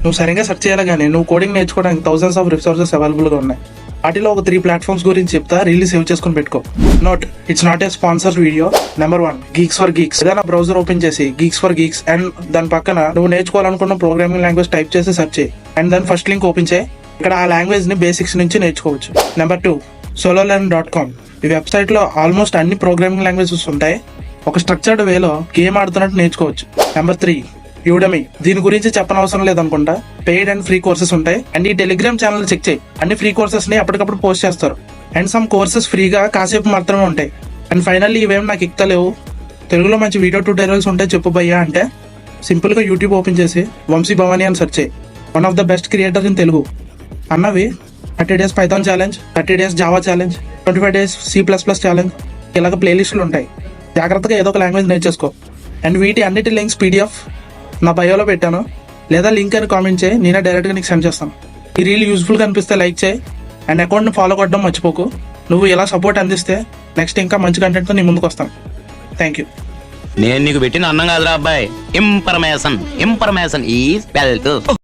నువ్వు సరిగ్గా సెర్చ్ చేయాలి కానీ నువ్వు కోడింగ్ నేర్చుకోవడానికి థౌసండ్స్ ఆఫ్ రిసోర్సెస్ అవైలబుల్గా ఉన్నాయి. వాటిలో ఒక 3 ప్లాట్ఫామ్స్ గురించి చెప్తా, రీల్ సేవ్ చేసుకుని పెట్టుకో. Note, it's not a sponsor video. Number 1, Geeks for Geeks. ఏదైనా బ్రౌజర్ ఓపెన్ చేసి గీక్స్ ఫర్ గీక్స్ అండ్ దాని పక్కన నువ్వు నేర్చుకోవాలనుకున్న ప్రోగ్రామింగ్ లాంగ్వేజ్ టైప్ చేసి సెర్చ్ చేయి అండ్ దాని ఫస్ట్ లింక్ ఓపెన్ చేయి. ఇక్కడ ఆ లాంగ్వేజ్ ని బేసిక్స్ నుంచి నేర్చుకోవచ్చు. Number 2, sololearn.com. ఈ వెబ్సైట్ లో ఆల్మోస్ట్ అన్ని ప్రోగ్రామింగ్ లాంగ్వేజెస్ ఉంటాయి. ఒక స్ట్రక్చర్డ్ వేలో గేమ్ ఆడుతున్నట్టు నేర్చుకోవచ్చు. నెంబర్ 3, యూడమీ. దీని గురించి చెప్పనవసరం లేదనుకుంటా. పెయిడ్ అండ్ ఫ్రీ కోర్సెస్ ఉంటాయి. అండ్ ఈ టెలిగ్రామ్ ఛానల్ చెక్ చేయి, అన్ని ఫ్రీ కోర్సెస్ ని అప్పటికప్పుడు పోస్ట్ చేస్తారు. అండ్ సమ్ కోర్సెస్ ఫ్రీగా కాసేపు మాత్రమే ఉంటాయి. అండ్ ఫైనల్లీ ఇవేం నాకు ఎక్కుతలేవు, తెలుగులో మంచి వీడియో ట్యూటోరియల్స్ ఉంటాయి చెప్పు భయ్యా అంటే సింపుల్ గా యూట్యూబ్ ఓపెన్ చేసి వంశీ భవానీ అని సెర్చ్ చేయి. One of the best creator in Telugu. అన్నవి 30 days Python challenge, 30 days Java challenge, 25 days C++ challenge, ఇలాగ ప్లేలిస్టులు ఉంటాయి. జాగ్రత్తగా ఏదో ఒక లాంగ్వేజ్ నేర్చేసుకో. అండ్ వీటి అన్నిటి లింక్స్ PDF నా బయోలో పెట్టాను, లేదా లింక్ అని కామెంట్ చేయి, నేనే డైరెక్ట్గా నీకు సెండ్ చేస్తాను. ఈ రీల్ యూస్ఫుల్గా అనిపిస్తే లైక్ చేయి అండ్ అకౌంట్ని ఫాలో కొట్టడం మర్చిపోకు. నువ్వు ఇలా సపోర్ట్ అందిస్తే నెక్స్ట్ ఇంకా మంచి కంటెంట్తో నీ ముందుకు వస్తాను. Thank you. నేను నీకు పెట్టిన అన్నం కాదురా అబ్బాయి, ఇన్ఫర్మేషన్ ఈజ్ వెల్త్.